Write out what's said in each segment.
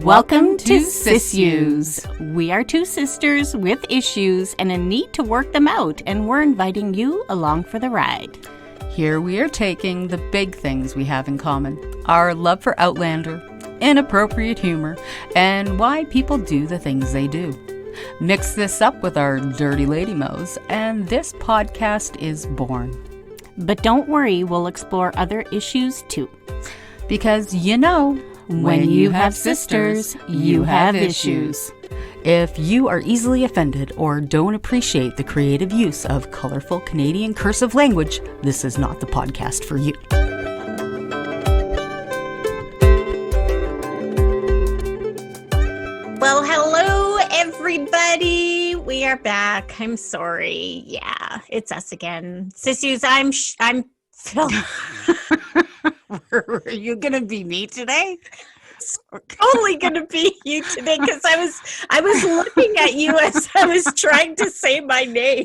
Welcome to SIssues. We are two sisters with issues and a need to work them out, and we're inviting you along for the ride. Here we are taking the big things we have in common. Our love for Outlander, inappropriate humor, and why people do the things they do. Mix this up with our dirty lady mo's, and this podcast is born. But don't worry, we'll explore other issues too. Because you know, when you have sisters, you have issues. If you are easily offended or don't appreciate the creative use of colorful Canadian cursive language, this is not the podcast for you. Well, hello everybody. We are back. I'm sorry. Yeah, it's us again. SIssues, I'm Phil. Are you gonna be me today? It's only gonna be you today because I was looking at you as I was trying to say my name.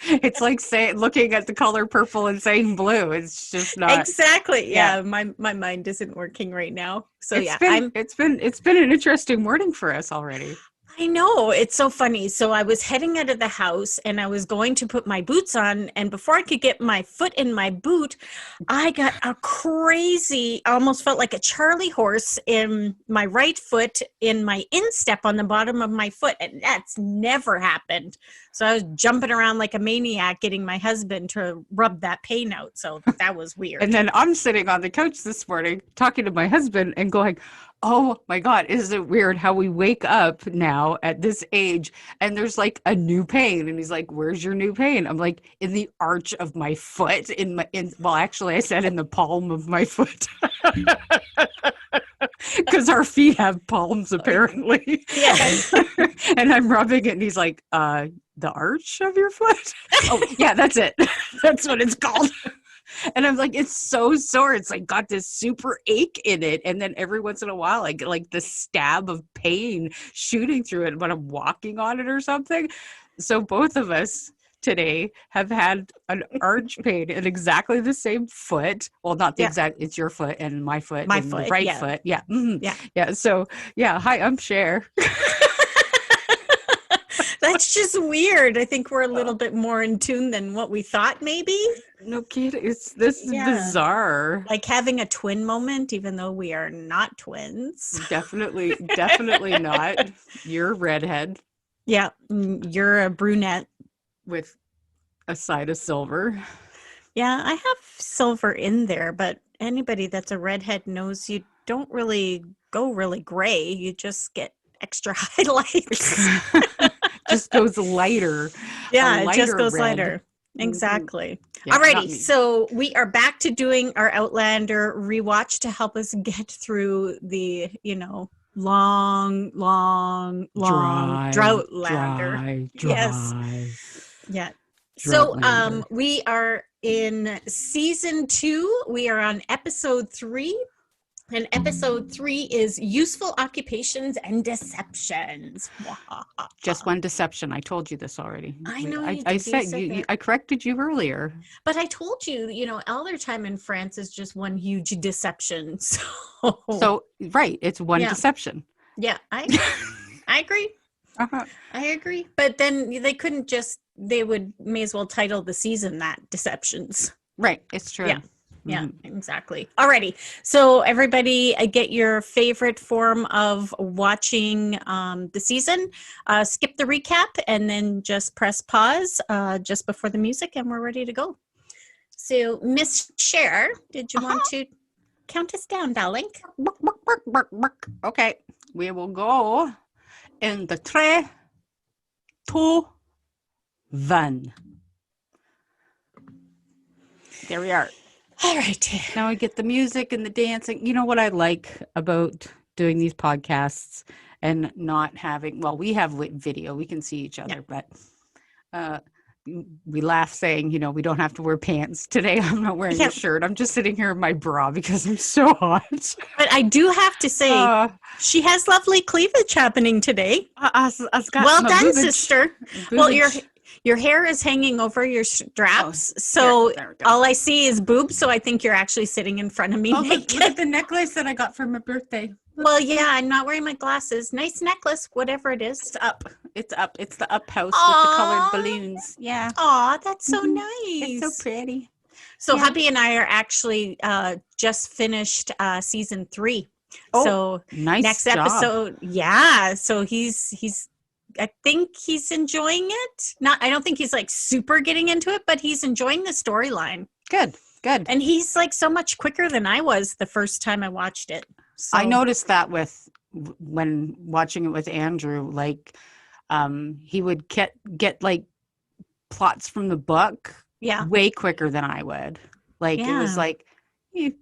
It's like looking at the color purple and saying blue. It's just not exactly. Yeah, my mind isn't working right now. So it's been an interesting morning for us already. I know. It's so funny. So I was heading out of the house and I was going to put my boots on. And before I could get my foot in my boot, I got a crazy, I almost felt like a Charlie horse in my right foot, in my instep on the bottom of my foot. And that's never happened. So I was jumping around like a maniac, getting my husband to rub that pain out. So that was weird. And then I'm sitting on the couch this morning talking to my husband and going, oh my God, is it weird how we wake up now at this age and there's like a new pain? And he's like, where's your new pain? I'm like, in the arch of my foot, well, actually I said in the palm of my foot. Because our feet have palms apparently. Yeah. And I'm rubbing it and he's like, the arch of your foot? Oh yeah, that's it. That's what it's called. And I'm like, it's so sore. It's like got this super ache in it. And then every once in a while, I get like the stab of pain shooting through it when I'm walking on it or something. So both of us today have had an arch pain in exactly the same foot. Well, not the exact, it's your foot and my foot. My and foot. The right foot. Yeah. Mm-hmm. Yeah. Yeah. So yeah. Hi, I'm Cher. That's just weird. I think we're a little bit more in tune than what we thought, maybe. No kidding. This is bizarre. Like having a twin moment, even though we are not twins. Definitely not. You're a redhead. Yeah, you're a brunette. With a side of silver. Yeah, I have silver in there, but anybody that's a redhead knows you don't really go really gray. You just get extra highlights. Just goes lighter. Yeah, it just goes red. lighter. Exactly. Yeah, alrighty, so we are back to doing our Outlander rewatch to help us get through the, long Droughtlander. Yes. Yeah. So we are in season 2. We are on episode 3. And episode 3 is Useful Occupations and Deceptions. Just one deception. I told you this already. I know. I said I corrected you earlier. But I told you, all their time in France is just one huge deception. So right, it's one deception. Yeah, I agree. Uh-huh. I agree. But then they may as well title the season that Deceptions. Right, it's true. Yeah. Yeah, exactly. Alrighty. So everybody get your favorite form of watching the season. Skip the recap and then just press pause just before the music and we're ready to go. So Miss Cher, did you want to count us down, darling? Okay. We will go in the 3, 2, 1. There we are. All right. Now I get the music and the dancing. You know what I like about doing these podcasts and not having, well, we have video. We can see each other, but we laugh saying, we don't have to wear pants. Today I'm not wearing a shirt. I'm just sitting here in my bra because I'm so hot. But I do have to say, she has lovely cleavage happening today. Well done, sister. Well, Your hair is hanging over your straps, there we go. all I see is boobs. So I think you're actually sitting in front of me naked. Look at the necklace that I got for my birthday. Well, yeah, I'm not wearing my glasses. Nice necklace, whatever it is. It's up. It's the up house with the colored balloons. Yeah. Aw, that's so nice. It's so pretty. So Hubby and I are actually just finished season 3. Oh, so nice next job. episode, yeah. So he's I think he's enjoying it. I don't think he's like super getting into it, but he's enjoying the storyline. Good. And he's like so much quicker than I was the first time I watched it. So. I noticed that when watching it with Andrew, like he would get like plots from the book way quicker than I would. Like it was like, you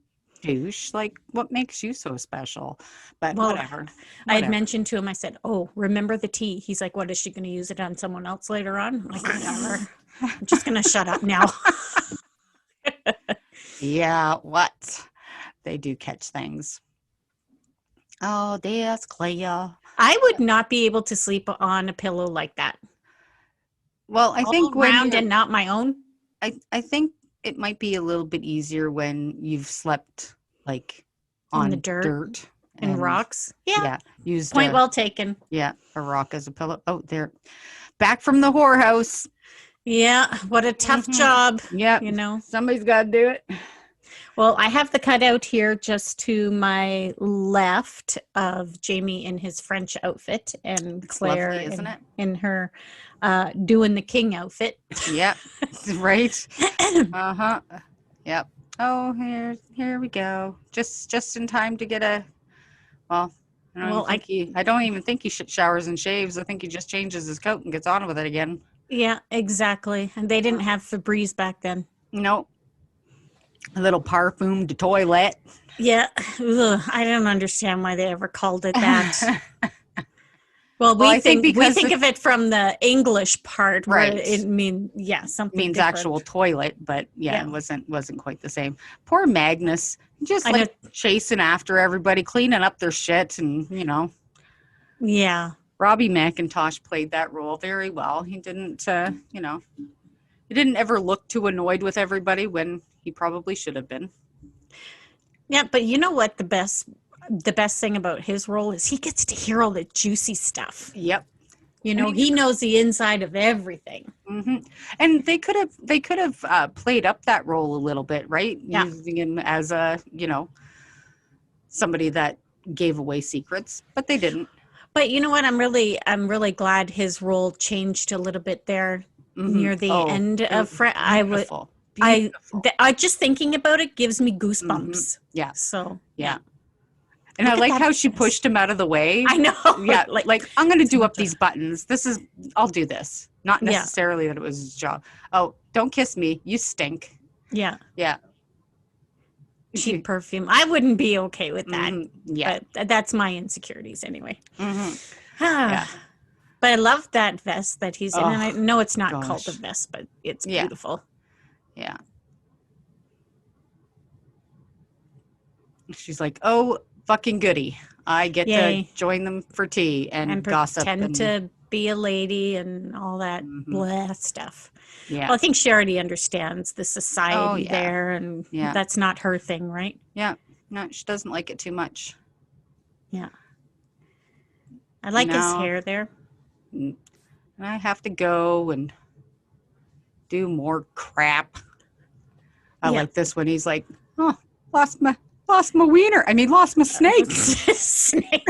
douche, like what makes you so special? But whatever. I had mentioned to him, I said, oh, remember the tea. He's like, what, is she going to use it on someone else later on? I'm like, whatever. I'm just going to shut up now. Yeah, what? They do catch things. Oh, that's clear. I would not be able to sleep on a pillow like that. Well, I think round and not my own. I think it might be a little bit easier when you've slept like on the dirt and rocks. Yeah. Used point well taken. Yeah, a rock as a pillow. Oh, there. Back from the whorehouse. Yeah, what a tough job. Yeah, you know, somebody's got to do it. Well, I have the cutout here just to my left of Jamie in his French outfit and Claire lovely, isn't it? In her doing the king outfit. Yep, right. Uh-huh. Yep. Oh, here we go. Just in time to get a. Well, I don't even think he showers and shaves. I think he just changes his coat and gets on with it again. Yeah, exactly. And they didn't have Febreze back then. No. A little parfum de toilette. Yeah. Ugh, I don't understand why they ever called it that. Well, we think of it from the English part, right? Where it something means different. Actual toilet, but it wasn't quite the same. Poor Magnus, just chasing after everybody, cleaning up their shit, and Yeah. Robbie McIntosh played that role very well. He didn't, he didn't ever look too annoyed with everybody when he probably should have been. Yeah, but you know what? The best thing about his role is he gets to hear all the juicy stuff. Yep. He knows the inside of everything. Mm-hmm. And they could have played up that role a little bit, right? Yeah. Using him as a, somebody that gave away secrets, but they didn't. But you know what? I'm really glad his role changed a little bit there near the end of I just thinking about it gives me goosebumps. Mm-hmm. Yeah. So yeah. And I like how she pushed him out of the way. I know. Yeah. like I'm going to do up these buttons. I'll do this. Not necessarily that it was his job. Oh, don't kiss me. You stink. Yeah. Yeah. Cheap perfume. I wouldn't be okay with that. Mm-hmm. Yeah. But that's my insecurities anyway. Mm-hmm. Yeah. But I love that vest that he's in. And I know it's not called a vest, but it's beautiful. Yeah. She's like, oh, fucking goody. I get to join them for tea and gossip. Pretend to be a lady and all that blah stuff. Yeah. Well, I think she already understands the society there, and that's not her thing, right? Yeah. No, she doesn't like it too much. Yeah. I like his hair there. And I have to go and do more crap. I like this when he's like, oh, lost my wiener. I mean, lost my snake. Snake.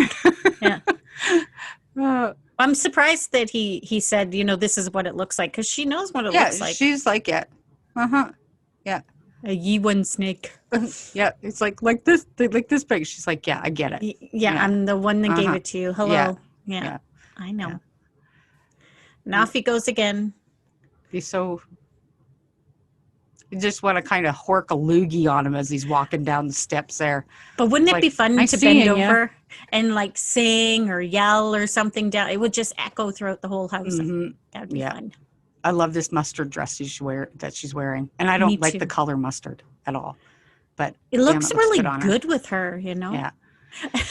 Yeah. I'm surprised that he said, this is what it looks like, because she knows what it looks like. She's like, yeah. Uh-huh. Yeah. A Yi-Wen snake. Yeah. It's like this big. She's like, yeah, I get it. Yeah. I'm the one that gave it to you. Hello. Yeah. I know. Yeah. And off he goes again. He's so... You just want to kind of hork a loogie on him as he's walking down the steps there. But wouldn't it be fun to bend over and like sing or yell or something down? It would just echo throughout the whole house. Mm-hmm. That would be fun. I love this mustard dress that she's wearing. And I don't like the color mustard at all. But it looks really good with her, Yeah. And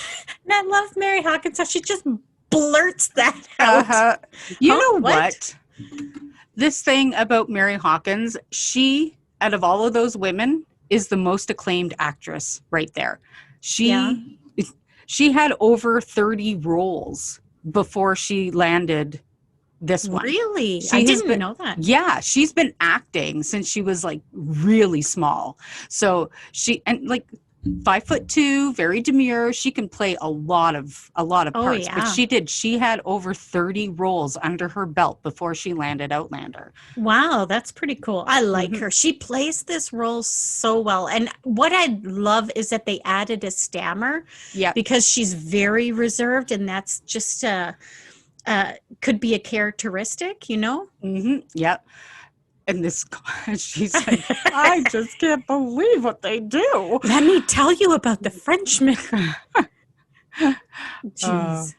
I love Mary Hawkins how she just blurts that out. You know what? This thing about Mary Hawkins, she, out of all of those women, is the most acclaimed actress right there. Yeah. She had over 30 roles before she landed this one. Really? She I has didn't been- know that. Yeah, she's been acting since she was like really small. So she, and like 5'2", very demure. She can play a lot of Oh, parts. yeah. But she had over 30 roles under her belt before she landed Outlander. Wow, that's pretty cool. I like Mhm. her. She plays this role so well. And what I love is that they added a stammer Yeah. because she's very reserved, and that's just could be a characteristic, you know? Yep. And this, she's like, I just can't believe what they do. Let me tell you about the Frenchman. Jeez.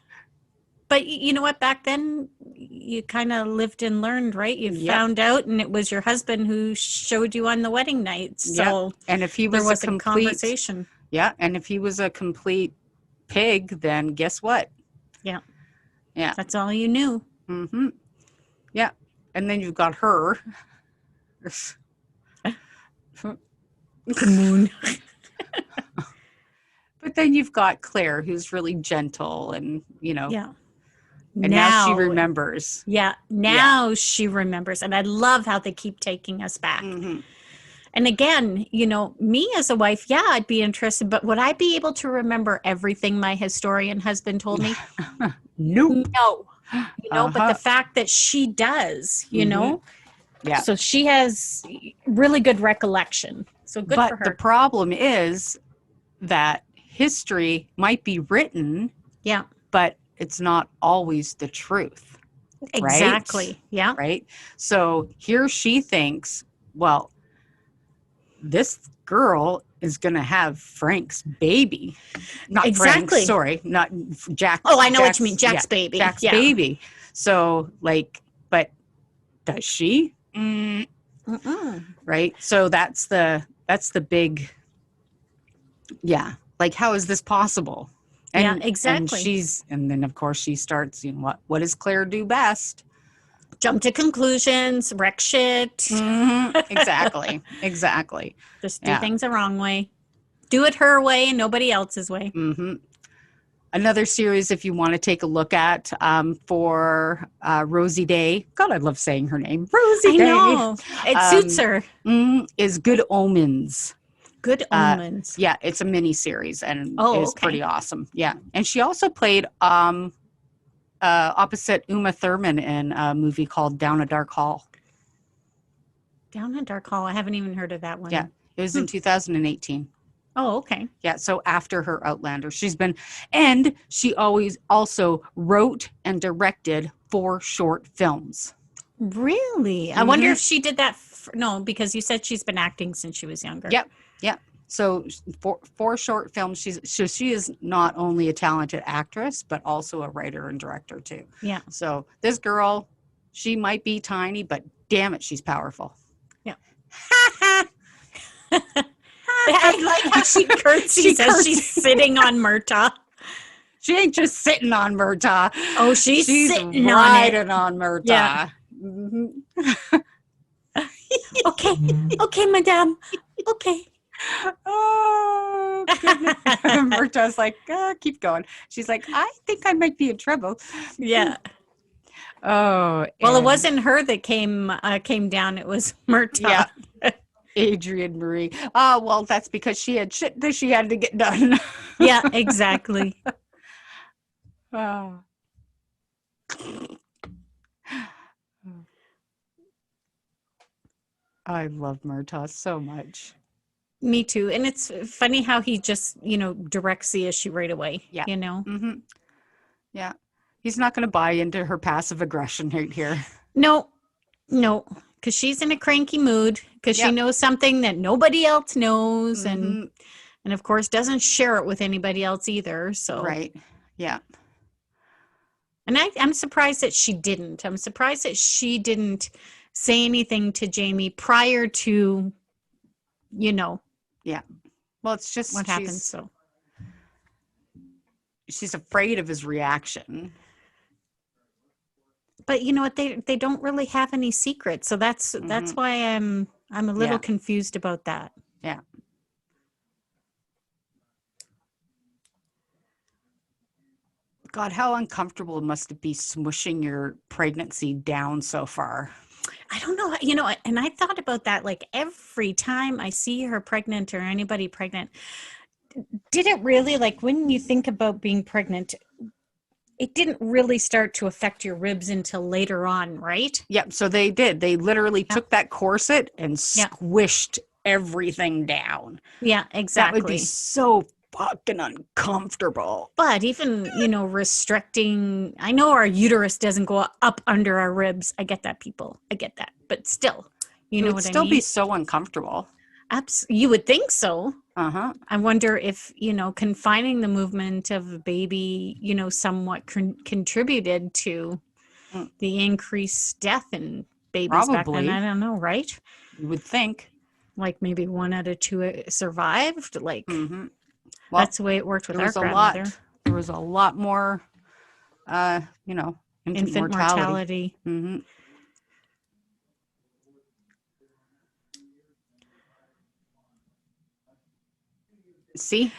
But you know what? Back then, you kind of lived and learned, right? You Yep. found out, and it was your husband who showed you on the wedding night. So Yep. And if he there was was a a complete, conversation. yeah, and if he was a complete pig, then guess what? Yeah. Yeah. That's all you knew. Mm-hmm. Yeah. And then you've got her. The moon. But then you've got Claire, who's really gentle and, you know, Yeah. and now she remembers. Yeah. Now she remembers. And I love how they keep taking us back. Mm-hmm. And again, you know, me as a wife, yeah, I'd be interested, but would I be able to remember everything my historian husband told me? Nope. No. You know, but Uh-huh. the fact that she does, you Mhm. know, Yeah. so she has really good recollection. So good But for her. the problem is that history might be written, Yeah, but it's not always the truth. exactly. Yeah. Right? So here she thinks, well, this girl is going to have Frank's baby. Not Exactly. Frank's, sorry, not Jack. Oh, I know what you mean. Jack's yeah, baby. Jack's Yeah. baby. So, like, but does she? Mm-mm. Right? So that's the big, yeah. Like, how is this possible? Yeah, exactly. And then of course she starts, you know, what does Claire do best? Jump to conclusions, wreck shit. Exactly. Exactly. Just do Yeah. things the wrong way. Do it her way and nobody else's way. Mm-hmm. Another series, if you want to take a look at, for Rosie Day. God, I love saying her name. Rosie I Day. know. It suits her. Is Good Omens. Good Omens. Yeah, it's a mini series and Oh, is okay. pretty awesome. Yeah, and she also played opposite Uma Thurman in a movie called Down a Dark Hall. Down a Dark Hall. I haven't even heard of that one. Yeah, it was in 2018. Oh, okay. Yeah, so after her Outlander, and she always also wrote and directed 4 short films. Really? I wonder if she did that. No, because you said she's been acting since she was younger. Yep. So 4 short films. She is not only a talented actress, but also a writer and director too. Yeah. So this girl, she might be tiny, but damn it, she's powerful. Yeah. I like how she curtsies as she's sitting on Murtaugh. She ain't just sitting on Murtaugh. Oh, she's sitting on it. riding on Murtaugh. Yeah. Mhm. Okay, madame. Okay. Oh, goodness. Murtaugh's like, keep going. She's like, I think I might be in trouble. Yeah. Oh, Well, it and- wasn't her that came down. It was Murtaugh. Yeah. Adrienne Marie. Oh, well, that's because she had shit that she had to get done. Yeah, exactly. Oh. I love Murtaugh so much. Me too. And it's funny how he just, directs the issue right away. Yeah. Mm-hmm. Yeah. He's not going to buy into her passive aggression right here. No, because she's in a cranky mood because she knows something that nobody else knows, and of course doesn't share it with anybody else either. So Right. Yeah. And I'm surprised that she didn't. I'm surprised that she didn't say anything to Jamie prior to, Yeah. Well, it's just what happens. So she's afraid of his reaction. But you know what? They don't really have any secrets. So that's why I'm a little confused about that. Yeah. God, how uncomfortable must it be smushing your pregnancy down so far? I don't know, and I thought about that like every time I see her pregnant or anybody pregnant. Did it really, like when you think about being pregnant, it didn't really start to affect your ribs until later on, right? Yep. So they did. They literally took that corset and squished everything down. Yeah, exactly. That would be so fucking uncomfortable. But even, restricting, I know our uterus doesn't go up under our ribs. I get that, people. I get that. But still, you know what I mean? It would still be so uncomfortable. You would think so. Uh-huh. I wonder if, confining the movement of a baby, somewhat contributed to the increased death in babies back then. I don't know, right? You would think. Like maybe 1 out of 2 survived. Like, well, that's the way it worked with our grandmother. There was a lot more, infant mortality. Mm-hmm. See,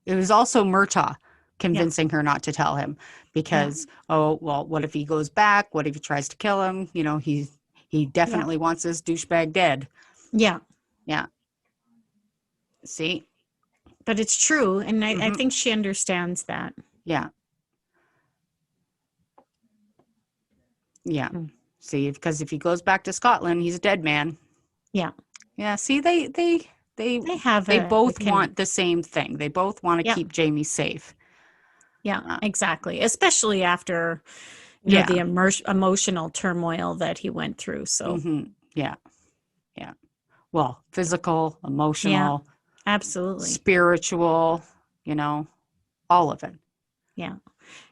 it was also Murtaugh convincing her not to tell him because, what if he goes back? What if he tries to kill him? He definitely wants this douchebag dead. Yeah. Yeah. See? But it's true. And I think she understands that. Yeah. Yeah. See, because if he goes back to Scotland, he's a dead man. Yeah. Yeah. See, they both want the same thing. They both want to keep Jamie safe. Yeah, exactly. Especially after the emotional turmoil that he went through. So yeah. Well, physical, emotional, absolutely, spiritual, all of it. Yeah.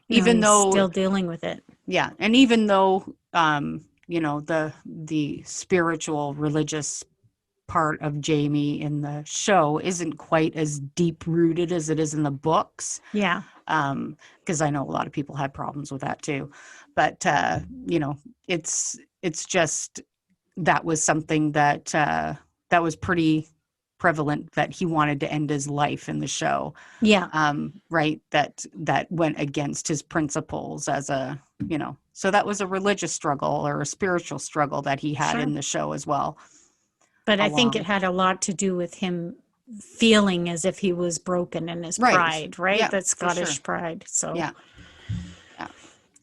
Even though still dealing with it. Yeah, and even though the spiritual religious part of Jamie in the show isn't quite as deep rooted as it is in the books. Yeah. Because I know a lot of people had problems with that too. But it's just that was something that was pretty prevalent, that he wanted to end his life in the show. Yeah. Right. That went against his principles as a, so that was a religious struggle or a spiritual struggle that he had in the show as well. But I think it had a lot to do with him feeling as if he was broken in his pride, right? Yeah, that Scottish pride. So yeah.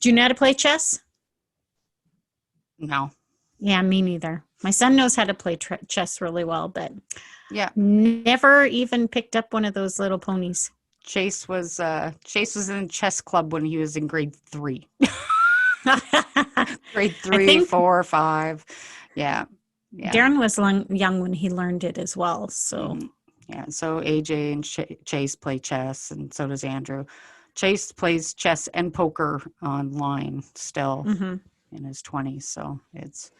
Do you know how to play chess? No. Yeah, me neither. My son knows how to play chess really well, but never even picked up one of those little ponies. Chase was in chess club when he was in grade 3. Grade 3, 4, 5. Yeah. Darren was young when he learned it as well. So so AJ and Chase play chess, and so does Andrew. Chase plays chess and poker online still in his 20s. So it's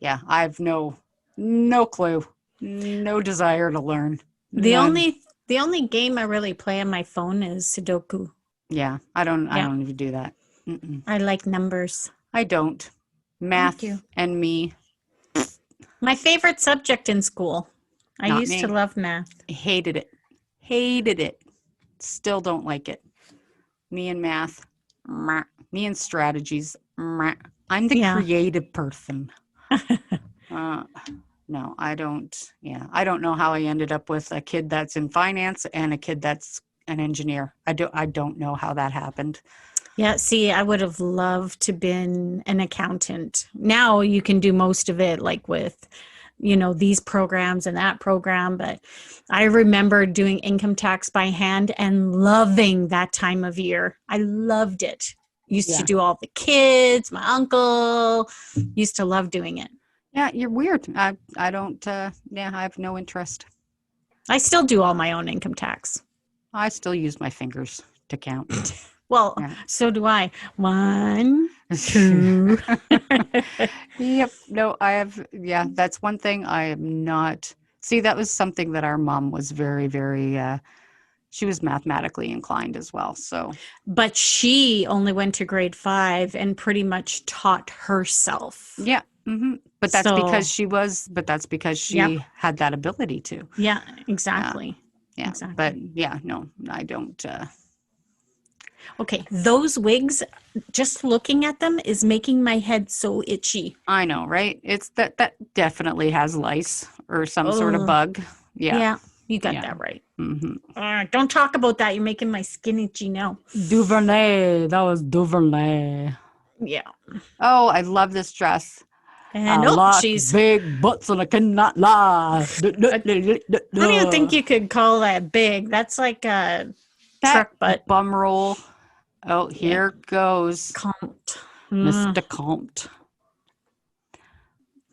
I have no clue, no desire to learn. The only game I really play on my phone is Sudoku. Yeah, I don't even do that. I like numbers. I don't. Math and me. My favorite subject in school. I used to love math. Hated it. Still don't like it. Me and math. Me and strategies. I'm the creative person. No, I don't. Yeah, I don't know how I ended up with a kid that's in finance and a kid that's an engineer. I don't know how that happened. Yeah, see, I would have loved to been an accountant. Now you can do most of it like with, these programs and that program. But I remember doing income tax by hand and loving that time of year. I loved it. Used to do all the kids, my uncle, used to love doing it. Yeah, you're weird. I don't, I have no interest. I still do all my own income tax. I still use my fingers to count. Well, so do I. 1, 2. Yep. No, I have. Yeah, that's one thing I am not. See, that was something that our mom was very, very she was mathematically inclined as well. So, But she only went to grade 5 and pretty much taught herself. yeah. But that's So- because she Yep. had that ability to. Yeah, exactly. Yeah. Exactly. But yeah, no, I don't. Okay, those wigs, just looking at them is making my head so itchy. I know, right? It's that definitely has lice or some sort of Ugh. bug. Yeah. You got Yeah. that right. Mm-hmm. Don't talk about that. You're making my skin itchy now. Duvernay. That was Duvernay. Yeah. Oh, I love this dress. And I like she's... big butts and I cannot lie. I don't even think you could call that big. That's like a truck butt. Bum roll. Oh, here goes Comte. Mr. Comte.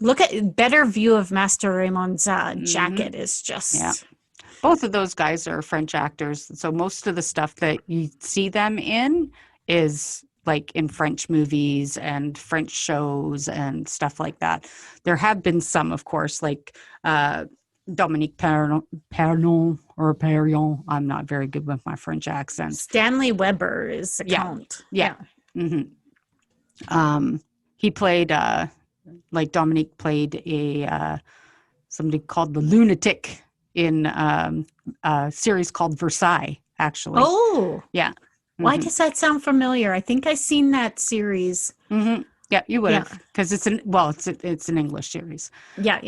Look at better view of Master Raymond's jacket is just... Yeah. Both of those guys are French actors. So most of the stuff that you see them in is like in French movies and French shows and stuff like that. There have been some, of course, like Dominique Pernon or Perrion. I'm not very good with my French accents. Stanley Weber is a count. Yeah. Mm-hmm. He played, like Dominique played somebody called the Lunatic in a series called Versailles, actually. Oh. Yeah. Why does that sound familiar? I think I've seen that series. Mm-hmm. Yeah, you would have, because it's an English series. Yeah.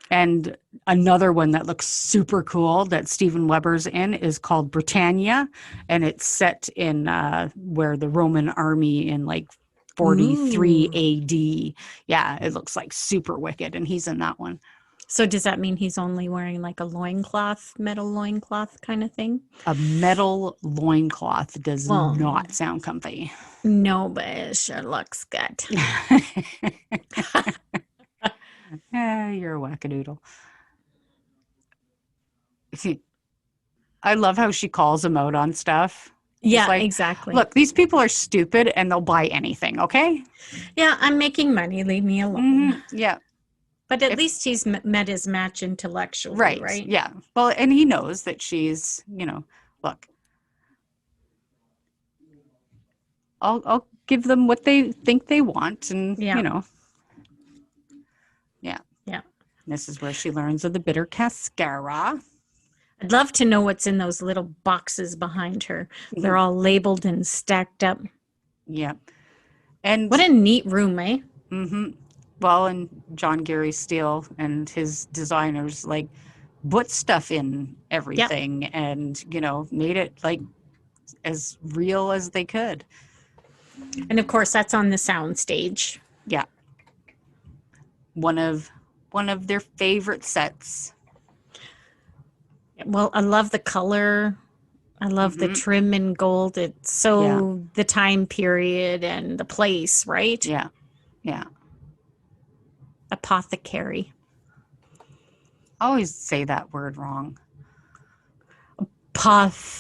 And another one that looks super cool that Steven Weber's in is called Britannia, and it's set in where the Roman army in like 43 AD. Yeah, it looks like super wicked, and he's in that one. So does that mean he's only wearing like a loincloth, metal loincloth kind of thing? A metal loincloth does not sound comfy. No, but it sure looks good. You're a wackadoodle. See, I love how she calls him out on stuff. Yeah, like, exactly. Look, these people are stupid and they'll buy anything, okay? Yeah, I'm making money. Leave me alone. Yeah. But at least he's met his match intellectually, right? Yeah. Well, and he knows that she's, look, I'll give them what they think they want, and Yeah. This is where she learns of the bitter cascara. I'd love to know what's in those little boxes behind her. They're all labeled and stacked up. Yeah. And what a neat room, eh? Mm-hmm. Well, and John Gary Steele and his designers like put stuff in everything and, made it like as real as they could. And of course, that's on the sound stage. Yeah. One of their favorite sets. Well, I love the color. I love the trim in gold. It's so the time period and the place, right? Yeah. Apothecary. I always say that word wrong. Apothecary.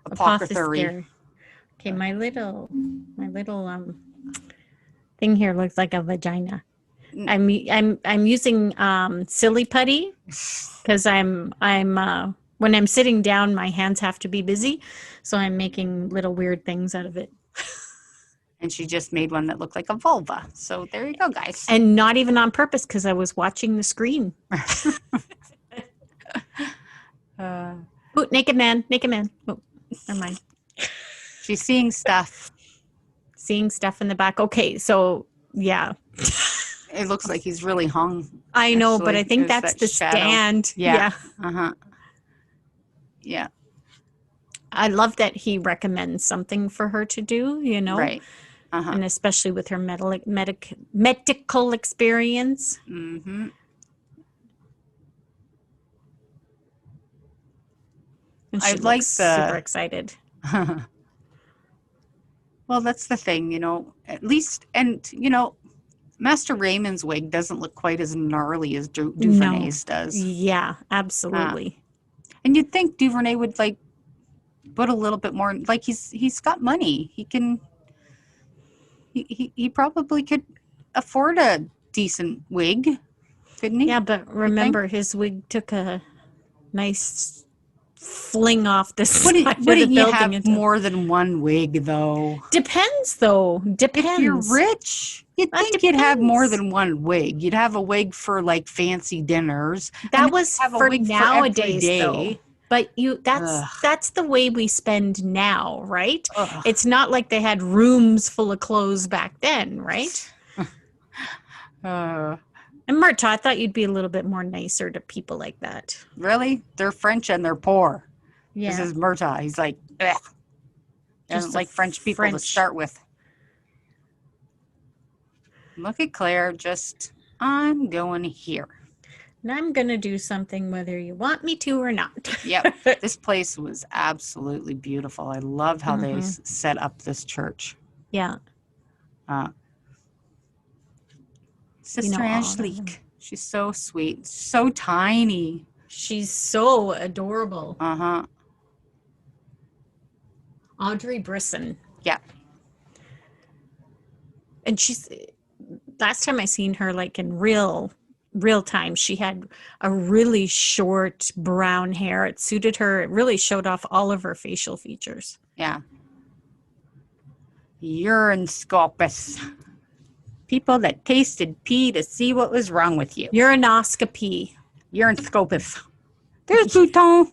Apothecary. Okay, my little thing here looks like a vagina. I'm using silly putty because I'm when I'm sitting down, my hands have to be busy, so I'm making little weird things out of it. And she just made one that looked like a vulva. So there you go, guys. And not even on purpose because I was watching the screen. Naked man. Oh, never mind. She's seeing stuff. Seeing stuff in the back. Okay, so yeah. It looks like he's really hung. I know, but I think that's the shadow. Stand. Yeah. Uh-huh. Yeah. I love that he recommends something for her to do, Right. Uh-huh. And especially with her medical experience. Mm-hmm. And she looks super excited. Well, that's the thing, at least, and, Master Raymond's wig doesn't look quite as gnarly as Duvernay's does. Yeah, absolutely. And you'd think Duvernay would, like, put a little bit more, like, he's got money. He can, he probably could afford a decent wig, couldn't he? Yeah, but remember, his wig took a nice fling off the side Wouldn't, of the wouldn't you building. have into- more than one wig, though? Depends, though. Depends. If you're rich, you'd That think you'd have more depends. than one wig. You'd have a wig for like fancy dinners. and That then was you'd have a for wig nowadays, every though. day. But Ugh. that's the way we spend now, right? Ugh. It's not like they had rooms full of clothes back then, right? Uh, And Marta, I thought you'd be a little bit more nicer to people like that. really? They're French and they're poor. Yeah. This is Murtaugh. He's like, ugh. Doesn't Just like French people to start with. Look at Claire. I'm going here. And I'm going to do something whether you want me to or not. Yep. This place was absolutely beautiful. I love how they set up this church. Yeah. Sister all of Angelique. She's so sweet. So tiny. She's so adorable. Uh-huh. Audrey Brisson. Yeah. And last time I seen her like in real time, she had a really short brown hair. It suited her. It really showed off all of her facial features. Yeah. Urine scopus. People that tasted pee to see what was wrong with you. Urinoscopy. Urine scopus. There's Bouton.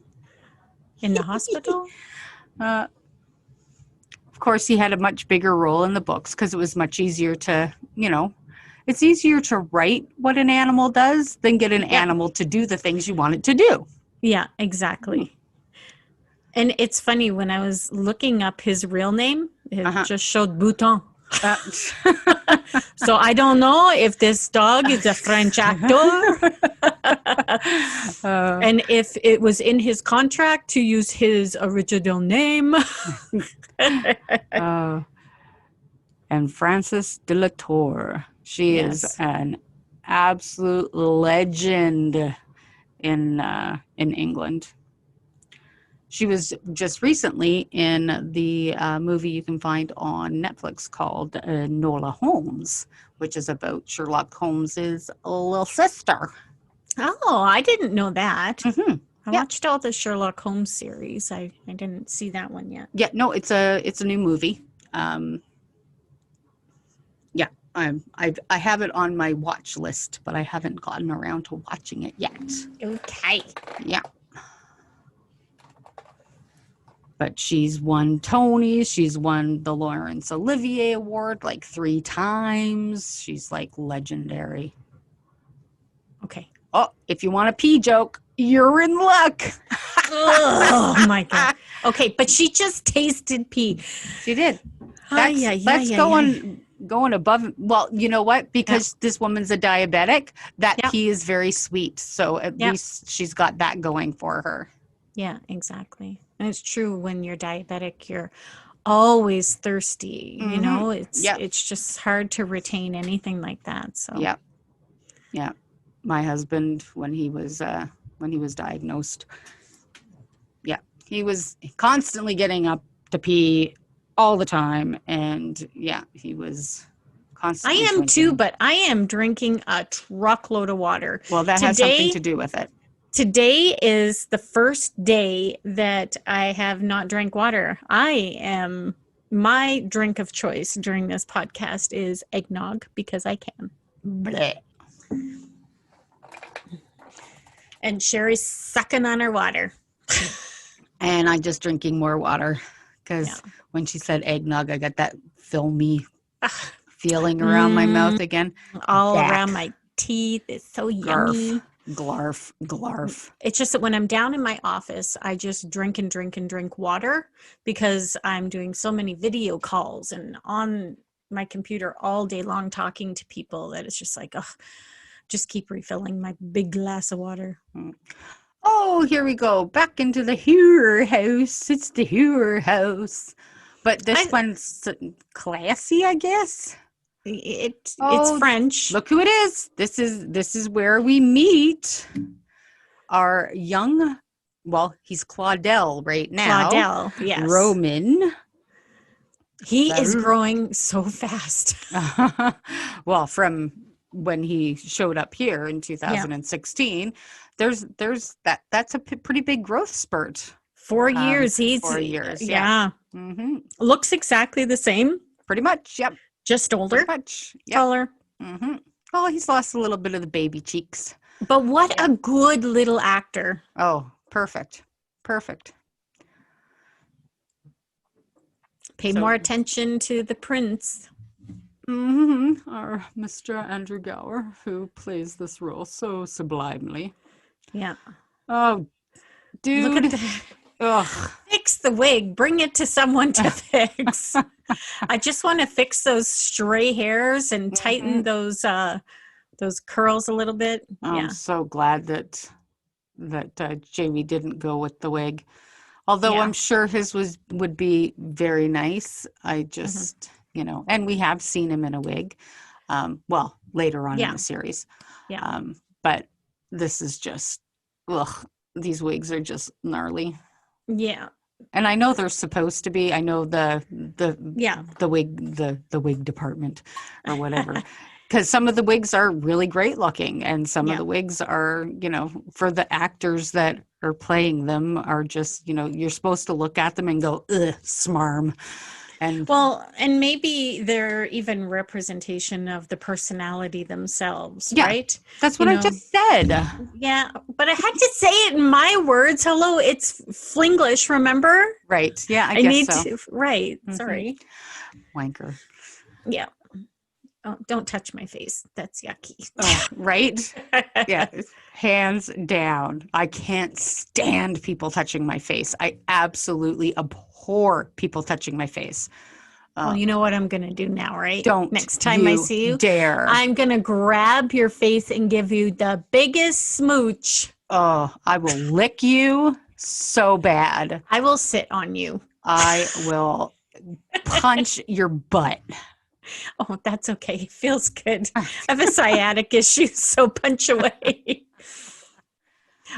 In the hospital? Of course, he had a much bigger role in the books because it was much easier to, it's easier to write what an animal does than get an animal to do the things you want it to do. Yeah, exactly. And it's funny, when I was looking up his real name, it just showed Bouton. So I don't know if this dog is a French actor and if it was in his contract to use his original name. And Frances de la Tour. She is an absolute legend in England. She was just recently in the movie you can find on Netflix called Nola Holmes, which is about Sherlock Holmes's little sister. Oh, I didn't know that. Mm-hmm. I watched all the Sherlock Holmes series. I didn't see that one yet. Yeah, no, it's a new movie. I have it on my watch list, but I haven't gotten around to watching it yet. Okay. Yeah. But she's won Tonys. She's won the Laurence Olivier Award like 3 times. She's like legendary. Okay. Oh, if you want a pee joke, you're in luck. Oh my God. Okay, but she just tasted pee. She did. Let's going above. Well, you know what? Because this woman's a diabetic, that pee is very sweet. So at least she's got that going for her. Yeah, exactly. And it's true, when you're diabetic, you're always thirsty. You know, it's just hard to retain anything like that. So yeah. My husband, when he was diagnosed, he was constantly getting up to pee all the time, and he was constantly. I am too, but I am drinking a truckload of water. Well, that has something to do with it. Today is the first day that I have not drank water. My drink of choice during this podcast is eggnog, because I can. Blech. And Sherry's sucking on her water. And I'm just drinking more water, because when she said eggnog, I got that filmy feeling around my mouth again. All around my teeth. It's so yummy. Glarf. It's just that when I'm down in my office, I just drink and drink and drink water, because I'm doing so many video calls and on my computer all day long talking to people, that it's just like, just keep refilling my big glass of water. Oh, here we go. Back into the Hewer house. It's the Hewer house. But this one's classy, I guess. It's French. Look who it is. This is where we meet our young, he's Claudel right now. Claudel, yes. Roman. He is growing so fast. Well, from when he showed up here in 2016, that's a pretty big growth spurt. 4 years. 4 years. Yeah. Mm-hmm. Looks exactly the same. Pretty much. Yep. Just older. Pretty much. Yep. Taller. Mm-hmm. Oh, he's lost a little bit of the baby cheeks. But what a good little actor. Oh, perfect. Pay more attention to the prince. Mm-hmm. Our Mr. Andrew Gower, who plays this role so sublimely. Yeah. Oh, dude. Look at that. Ugh. Fix the wig. Bring it to someone to fix. I just want to fix those stray hairs and tighten those curls a little bit. I'm so glad that Jamie didn't go with the wig. Although I'm sure his would be very nice. I just, and we have seen him in a wig. Well, later on in the series. Yeah. But this is just, these wigs are just gnarly. Yeah. And I know they're supposed to be. I know the wig department or whatever. Because some of the wigs are really great looking, and some of the wigs are, for the actors that are playing them are just, you're supposed to look at them and go, ugh, smarm. And maybe they're even representation of the personality themselves, right? That's what I just said. Yeah, but I had to say it in my words. Hello, it's Flinglish, remember? Right. Yeah, I guess so. Right. Mm-hmm. Sorry. Wanker. Yeah. Oh, don't touch my face. That's yucky. Oh, right? Yeah. Hands down. I can't stand people touching my face. I absolutely abhor people touching my face. Well, you know what I'm going to do now, right? Next time I see you, dare. I'm going to grab your face and give you the biggest smooch. Oh, I will lick you so bad. I will sit on you. I will punch your butt. Oh, that's okay. It feels good. I have a sciatic issue, so punch away.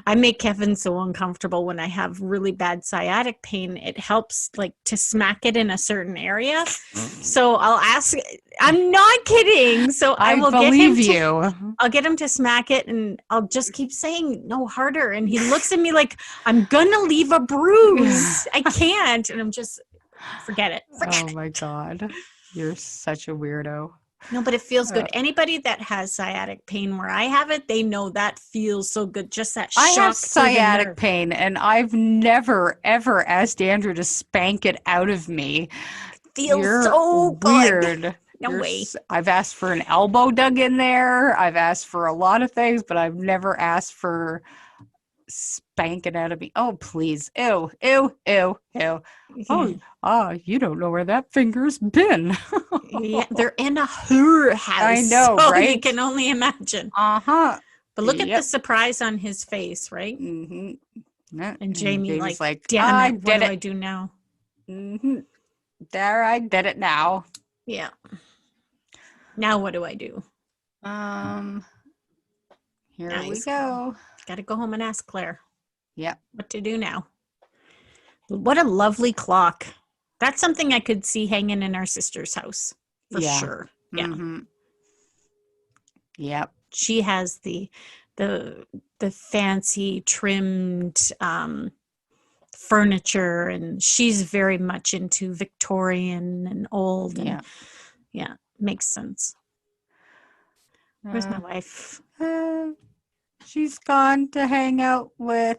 I make Kevin so uncomfortable when I have really bad sciatic pain. It helps to smack it in a certain area. So I'll ask, I'm not kidding. So I will believe get him you. I'll get him to smack it, and I'll just keep saying no harder. And he looks at me like I'm going to leave a bruise. I can't. And I'm just, forget it. Oh my God. You're such a weirdo. No, but it feels good. Anybody that has sciatic pain where I have it, they know that feels so good. Just that shock. I have sciatic pain, and I've never, ever asked Andrew to spank it out of me. Feels so weird. Good. No way. I've asked for an elbow dug in there. I've asked for a lot of things, but I've never asked for spank it out of me. Oh, please. Ew, ew, ew, ew. Oh, you don't know where that finger's been. Yeah, they're in a house. I know, so right? You can only imagine. Uh-huh. But look at the surprise on his face, right? Mm-hmm. And Jamie like, damn it, what do I do now? Mm-hmm. There, I did it now. Yeah. Now what do I do? Here we go. Got to go home and ask Claire. Yep. What to do now. What a lovely clock. That's something I could see hanging in our sister's house for sure. Yeah. Mm-hmm. Yep. She has the fancy trimmed furniture, and she's very much into Victorian and old. And yeah, makes sense. Where's my wife? She's gone to hang out with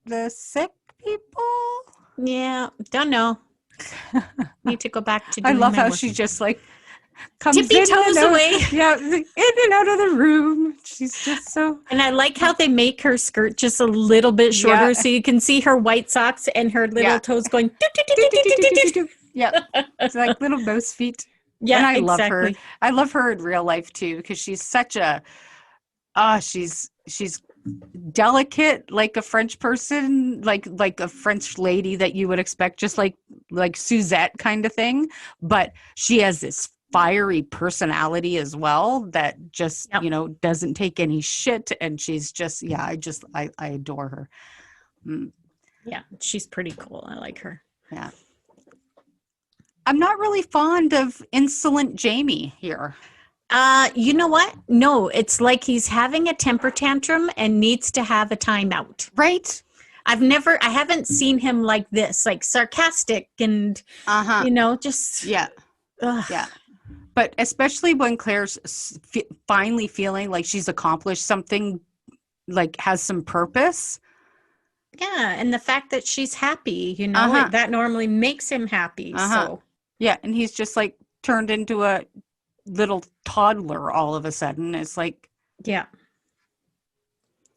the sick people. Yeah, don't know. Need to go back to doing I love how work. she just comes tippy in toes and out, away. Yeah, in and out of the room. She's just so. And I like how they make her skirt just a little bit shorter, so you can see her white socks and her little toes going. Yeah, it's like little mouse feet. Yeah, and I love her. I love her in real life too, because she's such a. She's delicate, like a French person, like a French lady that you would expect, just like Suzette kind of thing. But she has this fiery personality as well that just doesn't take any shit, and she's just I adore her. Yeah, she's pretty cool. I like her. Yeah, I'm not really fond of insolent Jamie here. You know what? No, it's like he's having a temper tantrum and needs to have a timeout. Right? I haven't seen him like this, like sarcastic and, just. Yeah. Ugh. Yeah. But especially when Claire's finally feeling like she's accomplished something, like has some purpose. Yeah. And the fact that she's happy, that normally makes him happy. So. Yeah. And he's just like turned into a little toddler all of a sudden. It's like. Yeah.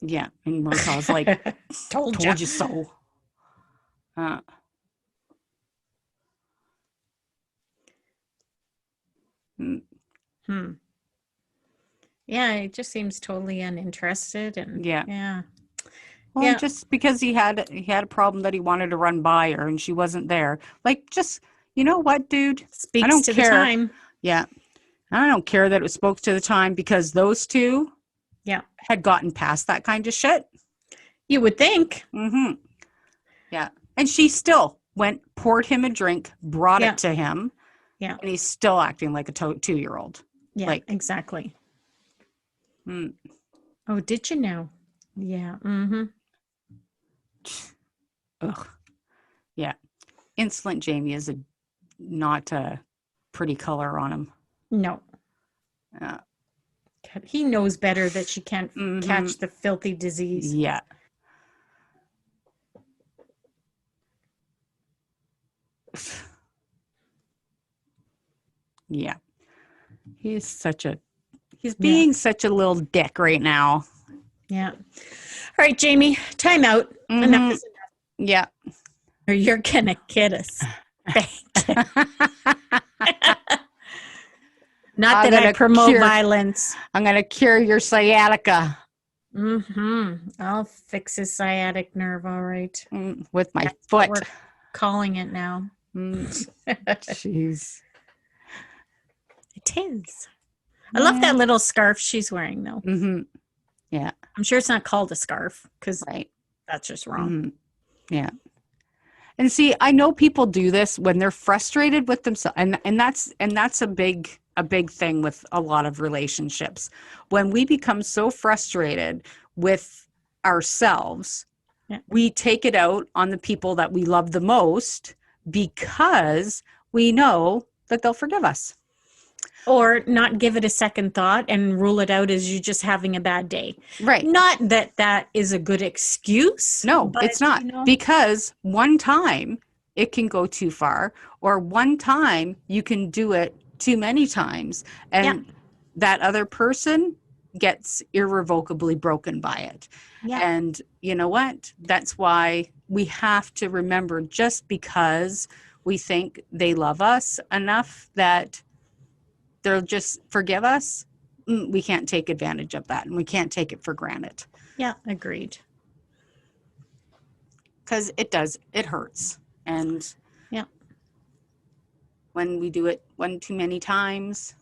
Yeah. And Murtaugh's like, told you so. Yeah, it just seems totally uninterested, and yeah. Well, just because he had a problem that he wanted to run by her and she wasn't there. Like, just, you know what, dude? Speaks I don't to care. the time. Yeah. I don't care that it spoke to the time, because those two had gotten past that kind of shit. You would think. Mm-hmm. Yeah. And she still poured him a drink, brought it to him. Yeah. And he's still acting like a 2-year-old. Yeah, exactly. Oh, did you know? Yeah. Mm-hmm. Ugh. Yeah. Insolent Jamie is not a pretty color on him. No. He knows better that she can't catch the filthy disease. Yeah. Yeah. He's being such a little dick right now. Yeah. All right, Jamie, time out. Enough is enough. Yeah. Or you're going to get us. Not that I promote violence. I'm going to cure your sciatica. I'll fix his sciatic nerve, all right. With my foot. We're calling it now. Jeez. It is. I love that little scarf she's wearing, though. Yeah. I'm sure it's not called a scarf, because that's just wrong. Yeah. And see, I know people do this when they're frustrated with themselves, and that's a big thing with a lot of relationships. When we become so frustrated with ourselves, we take it out on the people that we love the most, because we know that they'll forgive us. Or not give it a second thought and rule it out as you just having a bad day. Right. Not that is a good excuse. No, it's not. Because one time it can go too far, or one time you can do it too many times, and that other person gets irrevocably broken by it. Yeah. And you know what? That's why we have to remember, just because we think they love us enough that they'll just forgive us, we can't take advantage of that, and we can't take it for granted. Yeah, agreed. Because it hurts. And when we do it one too many times,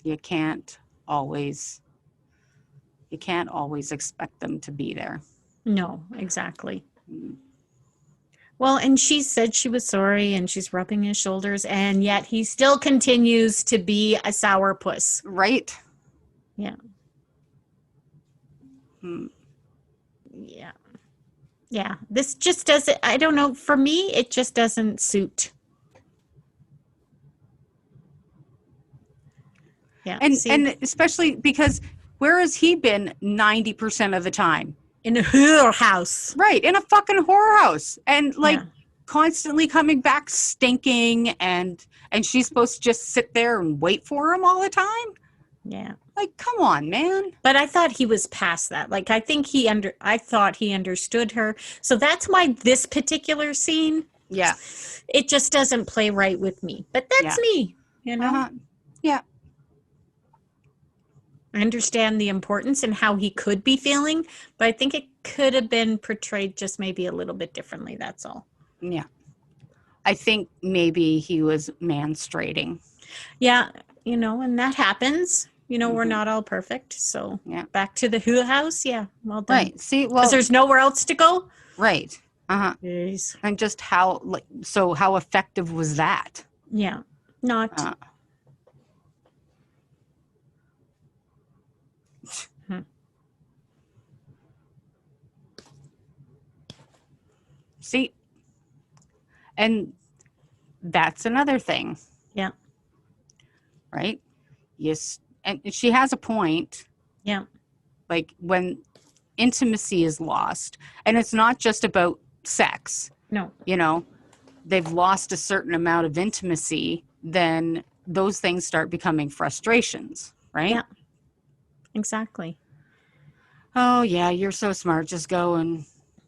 you can't always expect them to be there. No, exactly. Well, and she said she was sorry, and she's rubbing his shoulders, and yet he still continues to be a sourpuss. Right. Yeah. Yeah. Yeah. This just doesn't, I don't know, for me, it just doesn't suit. Yeah. And especially because where has he been 90% of the time? In a whorehouse. Right, in a fucking whorehouse. And constantly coming back stinking, and she's supposed to just sit there and wait for him all the time? Yeah. Like, come on, man. But I thought he was past that. Like, I thought he understood her. So that's why this particular scene, it just doesn't play right with me. But that's me, you know? Yeah. I understand the importance and how he could be feeling, but I think it could have been portrayed just maybe a little bit differently. That's all. Yeah. I think maybe he was man-strating. Yeah. And that happens. We're not all perfect. So back to the Who house. Yeah. Well done. Right. See, because there's nowhere else to go. Right. Jeez. And just how effective was that? Yeah. Not. See, and that's another thing. Yeah. Right? Yes. And she has a point. Yeah. Like when intimacy is lost, and it's not just about sex. No. You know, they've lost a certain amount of intimacy, then those things start becoming frustrations, right? Yeah. Exactly. Oh, yeah, you're so smart. Just go and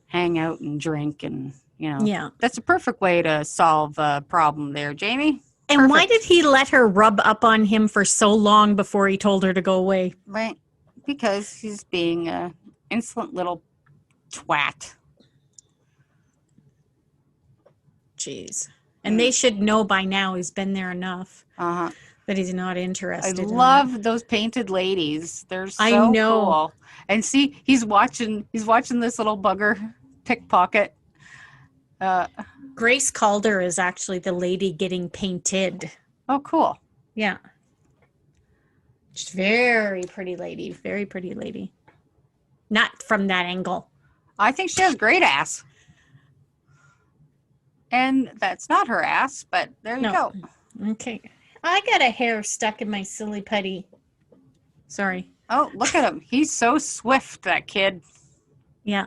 hang out and drink and, Yeah. That's a perfect way to solve a problem there, Jamie. And why Perfect. did he let her rub up on him for so long before he told her to go away? Right. Because he's being a insolent little twat. Jeez. And they should know by now he's been there enough Uh-huh. that he's not I interested. love those painted ladies. They're so I know. cool. And see, he's watching this little bugger pickpocket. Grace Calder is actually the lady getting painted. Oh, cool. Yeah. She's very pretty lady. Very pretty lady. Not from that angle. I think she has great ass. And that's not her ass, but there you go. Okay. I got a hair stuck in my silly putty. Sorry. Oh, look at him. He's so swift, that kid. Yeah.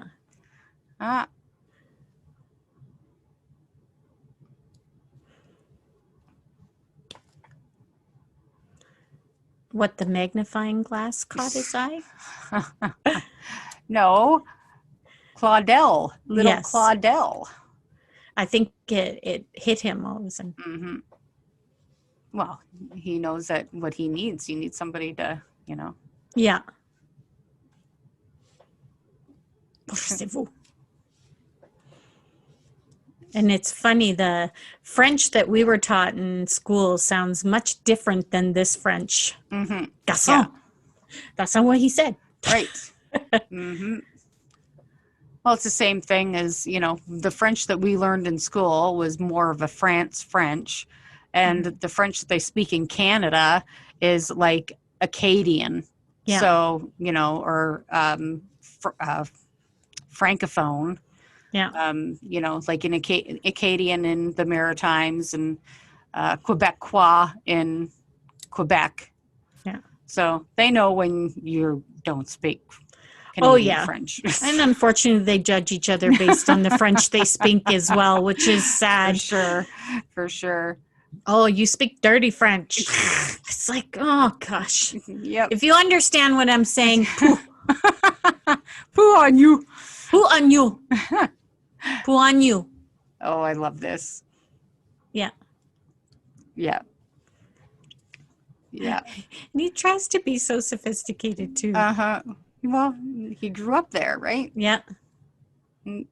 What, the magnifying glass caught his eye? No. Claudel. Little Yes. Claudel. I think it hit him all of a sudden. Mm-hmm. Well, he knows that what he needs. He needs somebody to, Yeah. Poussez-vous. And it's funny, the French that we were taught in school sounds much different than this French. Mm-hmm. Garçon. Yeah. That's not what he said. Right. Mm-hmm. Well, it's the same thing as, the French that we learned in school was more of a France French. And the French that they speak in Canada is like Acadian. Yeah. So, or Francophone. Yeah. Like in Acadian in the Maritimes and Quebecois in Quebec. Yeah. So they know when you don't speak Canadian French. And unfortunately, they judge each other based on the French they speak as well, which is sad. For sure. Oh, you speak dirty French. It's like, oh, gosh. Yep. If you understand what I'm saying, poo. Poo on you. Poo on you. Poo on you. Oh, I love this. Yeah. Yeah. Yeah. And he tries to be so sophisticated, too. Uh-huh. Well, he grew up there, right? Yeah. Mm.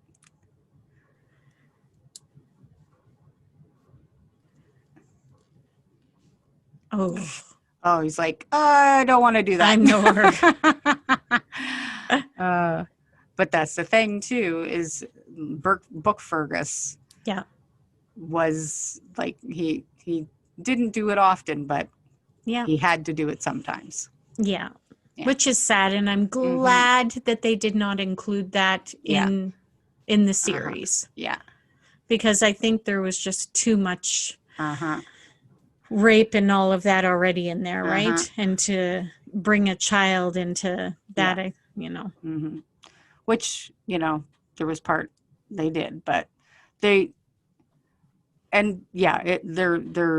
Oh, he's like, I don't want to do that. I know her. But that's the thing, too, is Book Fergus. Yeah. Was like, he didn't do it often, but he had to do it sometimes. Yeah. Which is sad, and I'm glad that they did not include that in the series. Yeah. Because I think there was just too much rape and all of that already in there, right? And to bring a child into that, Mm-hmm. Which, there was part they did, but there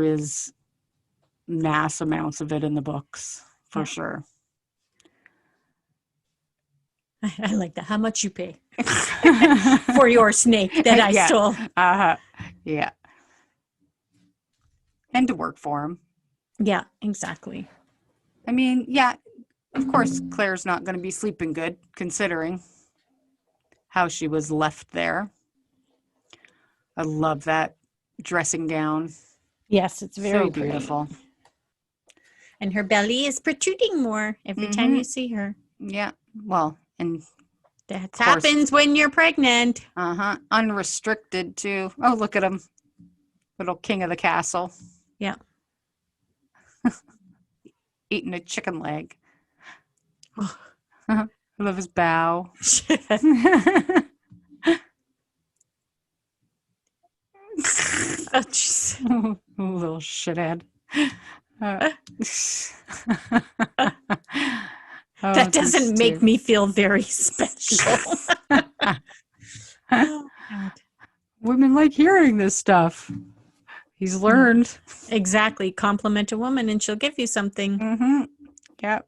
is mass amounts of it in the books, for sure. I like that. How much you pay for your snake that I stole? Yeah. And to work for him. Yeah, exactly. I mean, of course, Claire's not going to be sleeping good, considering how she was left there. I love that dressing gown. Yes, it's very so beautiful. Pretty. And her belly is protruding more every time you see her. Yeah. Well, and that happens when you're pregnant. Unrestricted too. Oh, look at him. Little king of the castle. Yeah. Eating a chicken leg. I love his bow. Oh, jeez. Little shithead. That doesn't make me feel very special. Oh, God. Women like hearing this stuff. He's learned. Exactly. Compliment a woman and she'll give you something. Mm-hmm. Yep.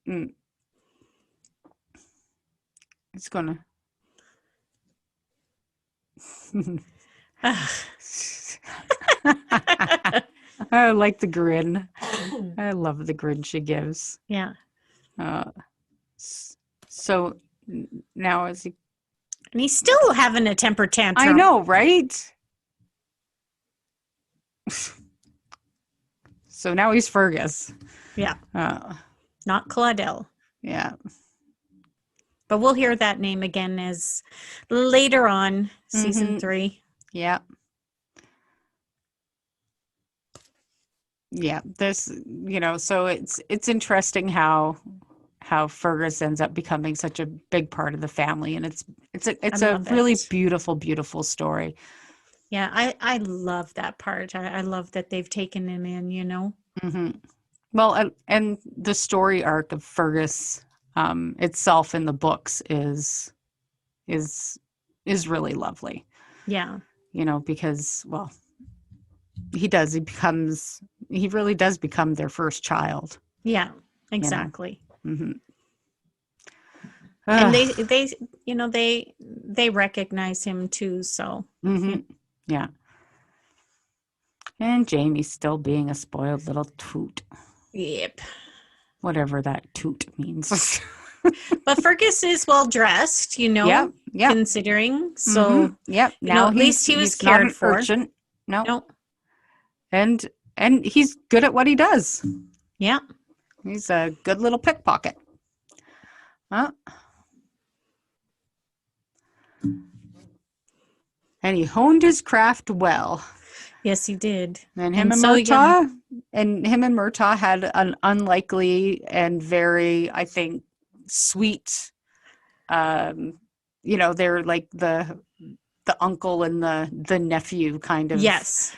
Mm. It's gonna. I like the grin. I love the grin she gives. Yeah. So now is he? And he's still having a temper tantrum. I know, right? So now he's Fergus. Yeah. Not Claudel. Yeah. But we'll hear that name again as later on, season 3. Yeah. Yeah. There's, so it's interesting how Fergus ends up becoming such a big part of the family, and it's a really beautiful, beautiful story. Yeah, I love that part. I love that they've taken him in, Mm-hmm. Well, and the story arc of Fergus itself in the books is really lovely. Yeah. Because, well, he really does become their first child. Yeah, exactly. Mm-hmm. And they recognize him too, so. Mm-hmm. Yeah. And Jamie's still being a spoiled little toot. Yep. Whatever that toot means. But Fergus is well dressed, Yeah. considering. So, yep. Now at least he was cared for. Urchin. No. And he's good at what he does. Yeah. He's a good little pickpocket. Huh? And he honed his craft well. Yes, he did. And him and Murtaugh had an unlikely and very, I think, sweet. They're like the uncle and the nephew kind of. Yes.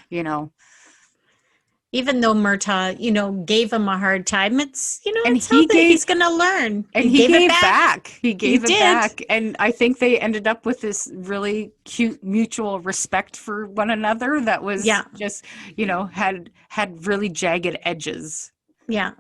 Even though Murtaugh, gave him a hard time, it's, and he's going to learn. And he gave back. He gave it back. And I think they ended up with this really cute mutual respect for one another that was just, had really jagged edges. Yeah.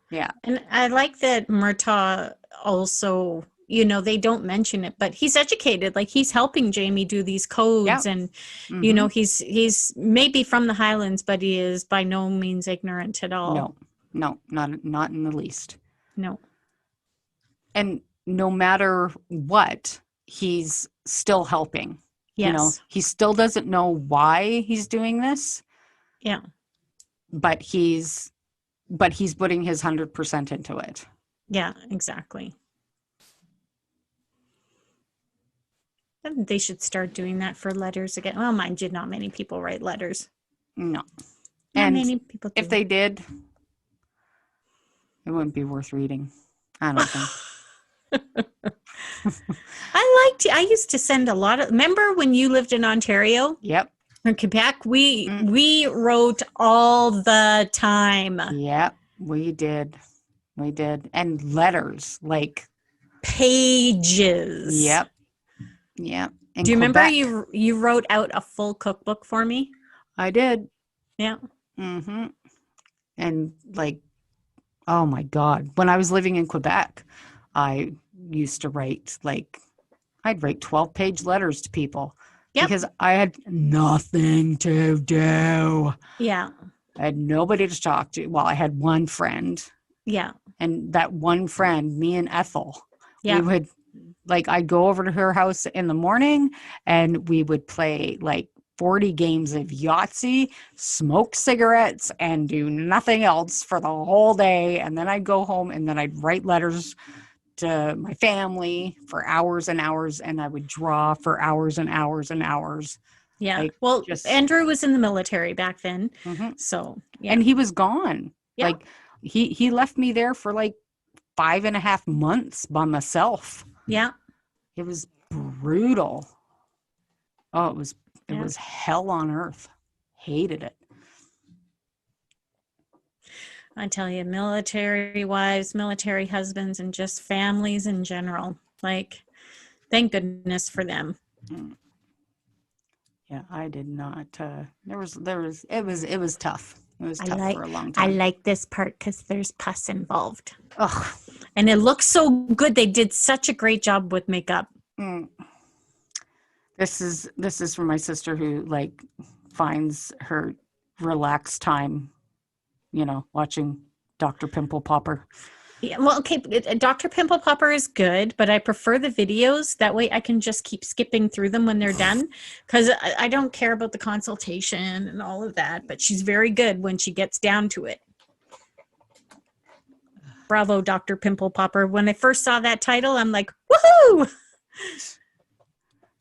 Yeah. And I like that Murtaugh also, they don't mention it, but he's educated. Like, he's helping Jamie do these codes, and he's maybe from the Highlands, but he is by no means ignorant at all. No, not in the least. No. And no matter what, he's still helping. Yes. He still doesn't know why he's doing this. Yeah. But he's putting his 100% into it. Yeah, exactly. They should start doing that for letters again. Well, mind you, not many people write letters. No. Not many people do. If they did, it wouldn't be worth reading. I don't think. I used to send a lot of, remember when you lived in Ontario? Yep. In Quebec, we wrote all the time. Yep, we did. And letters, like pages. Yep. Yeah. Do you remember you wrote out a full cookbook for me? I did. Yeah. Mm-hmm. And oh my God, when I was living in Quebec, I used to write I'd write 12-page letters to people because I had nothing to do. Yeah. I had nobody to talk to. Well, I had one friend. Yeah. And that one friend, me and Ethel, we would I'd go over to her house in the morning and we would play 40 games of Yahtzee, smoke cigarettes, and do nothing else for the whole day. And then I'd go home and then I'd write letters to my family for hours and hours, and I would draw for hours and hours and hours. Yeah. Andrew was in the military back then. Mm-hmm. So, and he was gone. Yeah. He left me there for 5.5 months by myself. Yeah. It was brutal. Oh, it was hell on earth. Hated it. I tell you, military wives, military husbands, and just families in general. Like, thank goodness for them. Yeah, I did not. It was tough. It was tough for a long I time. like this part because there's pus involved. Ugh. And it looks so good. They did such a great job with makeup. This is for my sister who like finds her relaxed time, watching Dr. Pimple Popper. Yeah, well, okay, Dr. Pimple Popper is good, but I prefer the videos. That way I can just keep skipping through them when they're done, because I don't care about the consultation and all of that, but she's very good when she gets down to it. Bravo, Dr. Pimple Popper. When I first saw that title, I'm like, woohoo!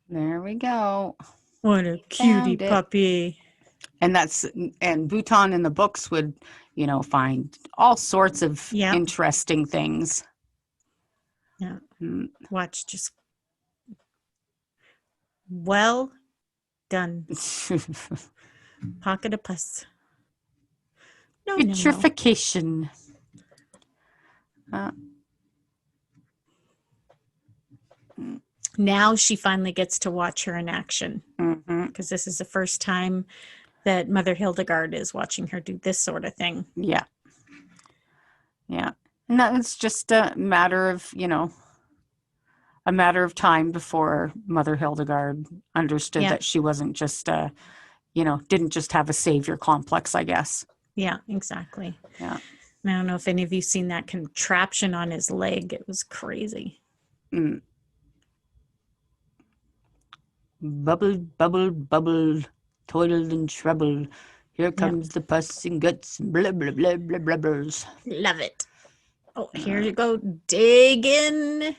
There we go. What a cutie puppy. And Bhutan in the books would, find all sorts of interesting things. Yeah. Watch, just well done. Pocket of pus. No, Vitrification. Now she finally gets to watch her in action, because this is the first time that Mother Hildegard is watching her do this sort of thing. Yeah. Yeah. And that was just a matter of time before Mother Hildegard understood that she wasn't just, didn't just have a savior complex, I guess. Yeah, exactly. Yeah. And I don't know if any of you seen that contraption on his leg. It was crazy. Bubble, bubble, bubble, toil and trouble. Here comes the pus and guts, blah, blah, blah, blah, blah, blah. Love it. Oh, here you go. Dig in.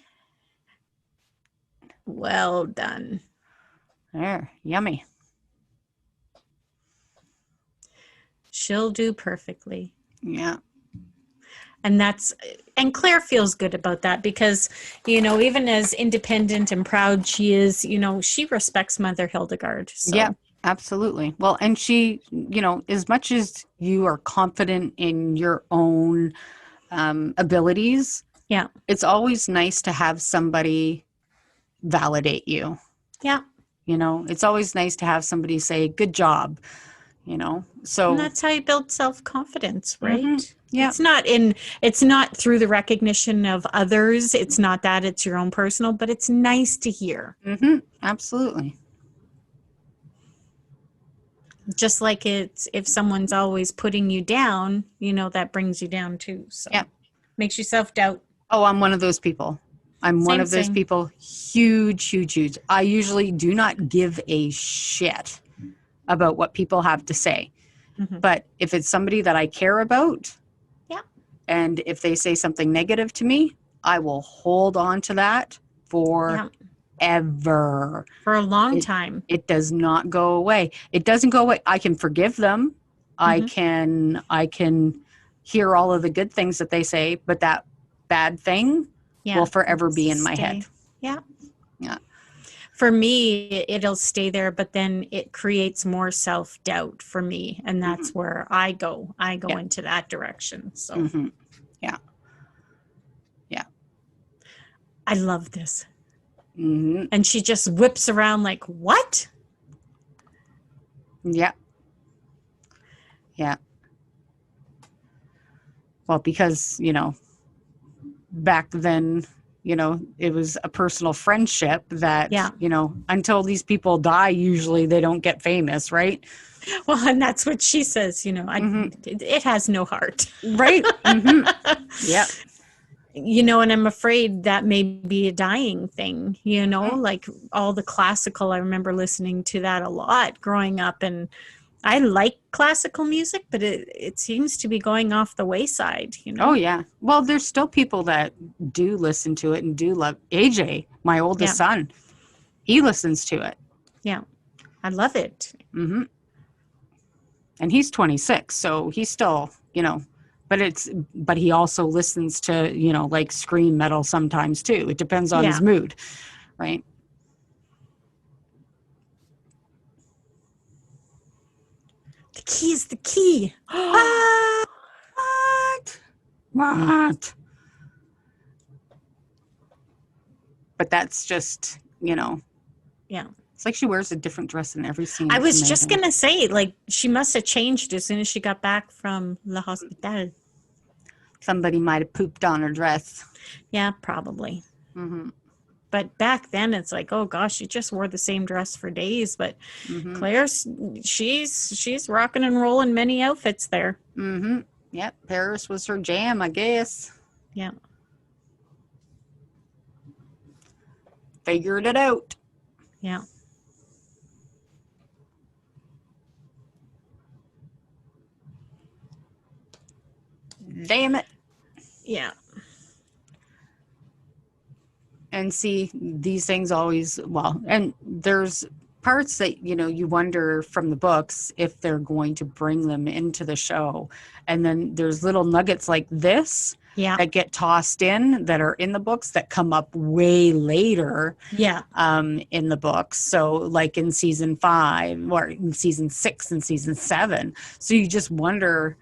Well done. There, yummy. She'll do perfectly. Yeah. And Claire feels good about that because, even as independent and proud she is, she respects Mother Hildegard. So. Yeah, absolutely. Well, and she, as much as you are confident in your own abilities, it's always nice to have somebody validate you. Yeah. It's always nice to have somebody say, good job, so. And that's how you build self-confidence, right? Mm-hmm. Yeah. It's not through the recognition of others. It's not that, it's your own personal, but it's nice to hear. Mm-hmm. Absolutely. Just like it's, if someone's always putting you down, that brings you down too. So makes you self-doubt. Oh, I'm one of those people. I'm one of those people. Huge, huge, huge. I usually do not give a shit about what people have to say. Mm-hmm. But if it's somebody that I care about, and if they say something negative to me, I will hold on to that forever. For a long time. It does not go away. It doesn't go away. I can forgive them. Mm-hmm. I can hear all of the good things that they say, but that bad thing will forever be in my head. Yeah. Yeah. For me, it'll stay there, but then it creates more self-doubt for me. And that's where I go into that direction. So yeah. I love this. Mm-hmm. And she just whips around like, what? Yeah. Yeah. Well, because, back then, it was a personal friendship that, until these people die, usually they don't get famous, right? Well, and that's what she says, it has no heart. Right. Mm-hmm. Yeah. And I'm afraid that may be a dying thing, like all the classical. I remember listening to that a lot growing up, and I like classical music, but it seems to be going off the wayside, Oh, yeah. Well, there's still people that do listen to it and do love. AJ, my oldest son, he listens to it. Yeah. I love it. Mm-hmm. And he's 26, so he's still, but he also listens to, like scream metal sometimes too. It depends on his mood, right? The key is the key. What? But that's just, Yeah. It's like she wears a different dress in every scene. I It's was just amazing. going to say, like, she must have changed as soon as she got back from the hospital. Somebody might have pooped on her dress. Yeah, probably. Mm-hmm. But back then, it's like, oh gosh, she just wore the same dress for days. But Mm-hmm. Claire's, she's rocking and rolling many outfits there. Mm-hmm. Yep, Paris was her jam, I guess. Yeah. Figured it out. Yeah. Damn it. Yeah. And see, these things always, and there's parts that, you wonder from the books if they're going to bring them into the show. And then there's little nuggets like this Yeah. that get tossed in that are in the books that come up way later Yeah. in the books. So like in season 5 or in season 6 and season 7. So you just wonder,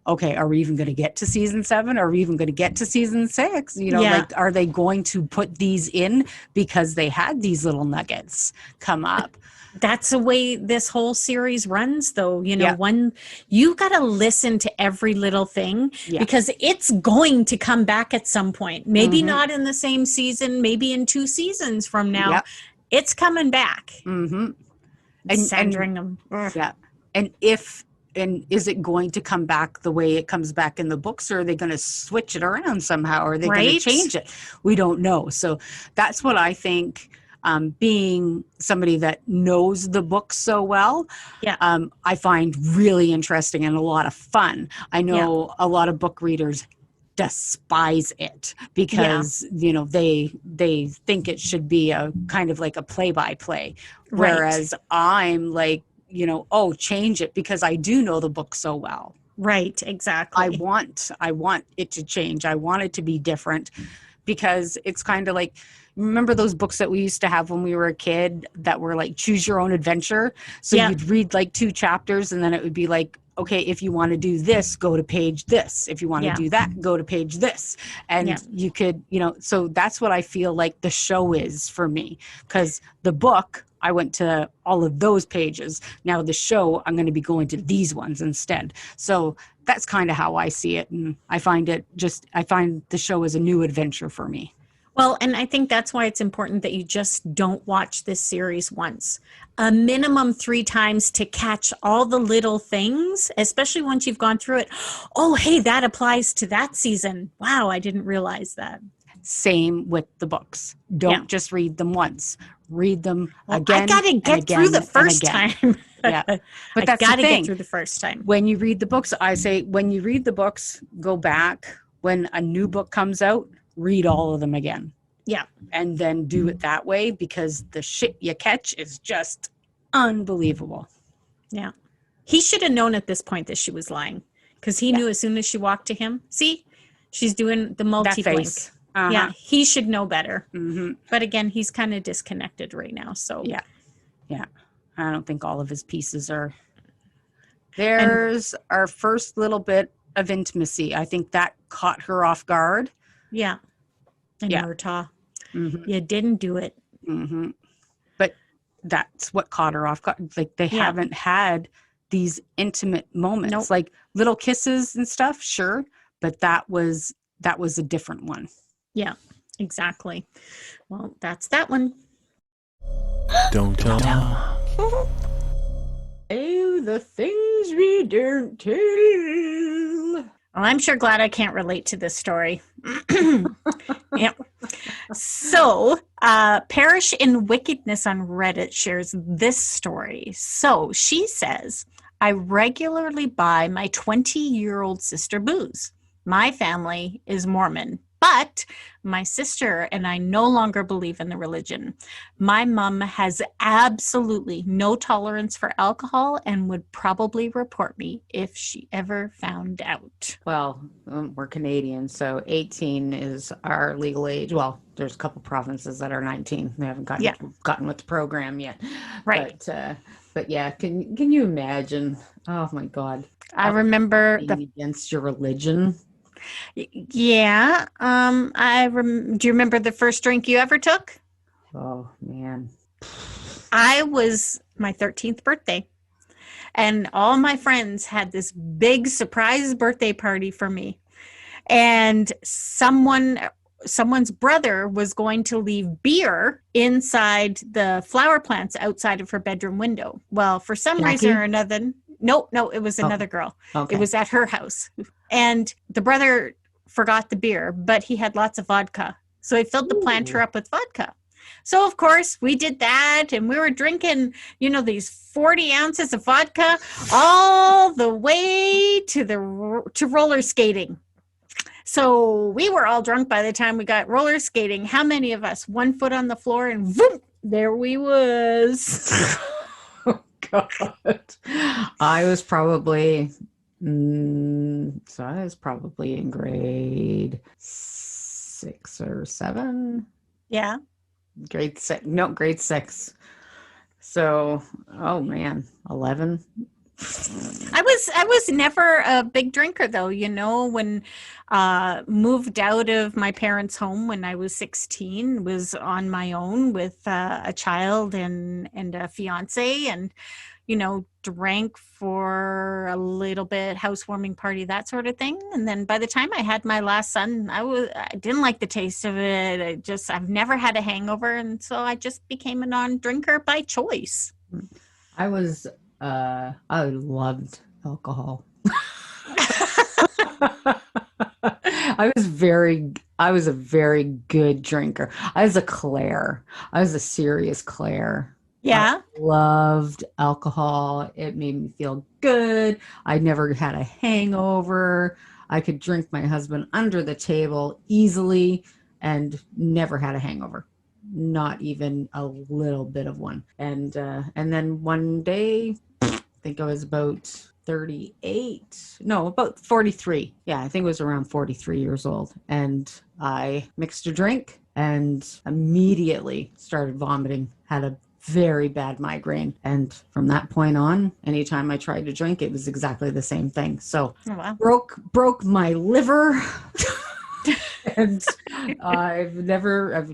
okay, are we even going to get to season 7? Are we even going to get to season 6? Like, are they going to put these in because they had these little nuggets come up? That's the way this whole series runs, though. Yeah. When you got to listen to every little thing because it's going to come back at some point. Maybe not in the same season, maybe in 2 seasons from now. Yep. It's coming back. Mm-hmm. Sandringham. Yeah. And is it going to come back the way it comes back in the books, or are they going to switch it around somehow? Or are they going to change it? We don't know. So that's what I think. Being somebody that knows the book so well, I find really interesting and a lot of fun. I know a lot of book readers despise it because they think it should be a kind of like a play-by-play, whereas I'm like, change it, because I do know the book so well. Right, exactly. I want it to change. I want it to be different, because it's kind of like, remember those books that we used to have when we were a kid that were like choose your own adventure? So you'd read like 2 chapters and then it would be like, okay, if you want to do this, go to page this. If you want to do that, go to page this. And you could, so that's what I feel like the show is for me, because the book, I went to all of those pages. Now the show, I'm going to be going to these ones instead. So that's kind of how I see it. And I find the show is a new adventure for me. Well, and I think that's why it's important that you just don't watch this series once. A minimum 3 times to catch all the little things, especially once you've gone through it. Oh, hey, that applies to that season. Wow, I didn't realize that. Same with the books. Don't just read them once. Read them again. I got to get through the first time. Yeah. But that's got the to thing. get through the first time. When you read the books, I say, when you read the books, go back. When a new book comes out, read all of them again. Yeah. And then do it that way, because the shit you catch is just unbelievable. Yeah. He should have known at this point that she was lying, because he knew as soon as she walked to him. See, she's doing the multi-blink. Uh-huh. Yeah, he should know better. Mm-hmm. But again, he's kind of disconnected right now. So yeah. I don't think all of his pieces are. There's our first little bit of intimacy. I think that caught her off guard. Yeah. And Murtaugh, you didn't do it. Mm-hmm. But that's what caught her off guard. Like, they haven't had these intimate moments, like little kisses and stuff. Sure. But that was a different one. Yeah, exactly. Well, that's that one. Don't tell. Oh, the things we don't tell. Well, I'm sure glad I can't relate to this story. Yep. So, Parish in Wickedness on Reddit shares this story. So she says, I regularly buy my 20-year-old sister booze. My family is Mormon, but my sister and I no longer believe in the religion. My mom has absolutely no tolerance for alcohol and would probably report me if she ever found out. Well, we're Canadian, so 18 is our legal age. Well, there's a couple provinces that are 19. They haven't gotten with the program yet. Right. But yeah, can you imagine? Oh my God. I remember Being against your religion. yeah. Do you remember the first drink you ever took? Oh man. I was my 13th birthday, and all my friends had this big surprise birthday party for me. And someone's brother was going to leave beer inside the flower plants outside of her bedroom window. Well, for some reason or another, no, it was another girl. Okay. It was at her house. And the brother forgot the beer, but he had lots of vodka. So he filled the planter up with vodka. So, of course, we did that, and we were drinking, these 40 ounces of vodka all the way to roller skating. So we were all drunk by the time we got roller skating. How many of us? One foot on the floor, and boom, there we was. Oh, God. I was probably in grade 6 or 7. Yeah. Grade 6. No, grade 6. So, oh man, 11. I was never a big drinker though, when moved out of my parents' home when I was 16, was on my own with a child and a fiance, and drank for a little bit, housewarming party, that sort of thing. And then by the time I had my last son, I didn't like the taste of it. I've never had a hangover, and so I just became a non-drinker by choice. I loved alcohol. I was a very good drinker. I was a Claire. I was a serious Claire. Yeah. I loved alcohol. It made me feel good. I never had a hangover. I could drink my husband under the table easily and never had a hangover. Not even a little bit of one. And then one day, I think I was about 38. No, about 43. Yeah, I think it was around 43 years old. And I mixed a drink and immediately started vomiting. Had a very bad migraine. And from that point on, anytime I tried to drink, it was exactly the same thing. So broke my liver. And I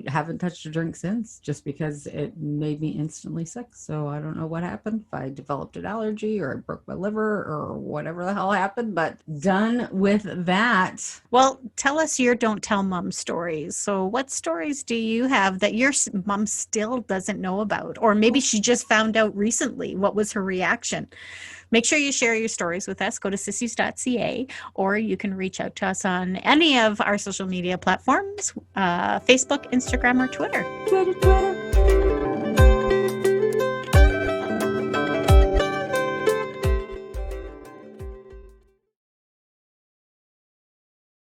haven't touched a drink since, just because it made me instantly sick. So I don't know what happened, if I developed an allergy or I broke my liver or whatever the hell happened, but done with that. Well, tell us your don't tell mom stories. So what stories do you have that your mom still doesn't know about? Or maybe she just found out recently. What was her reaction? Make sure you share your stories with us. Go to SIssues.ca, or you can reach out to us on any of our social media platforms, Facebook, Instagram, or Twitter. Twitter.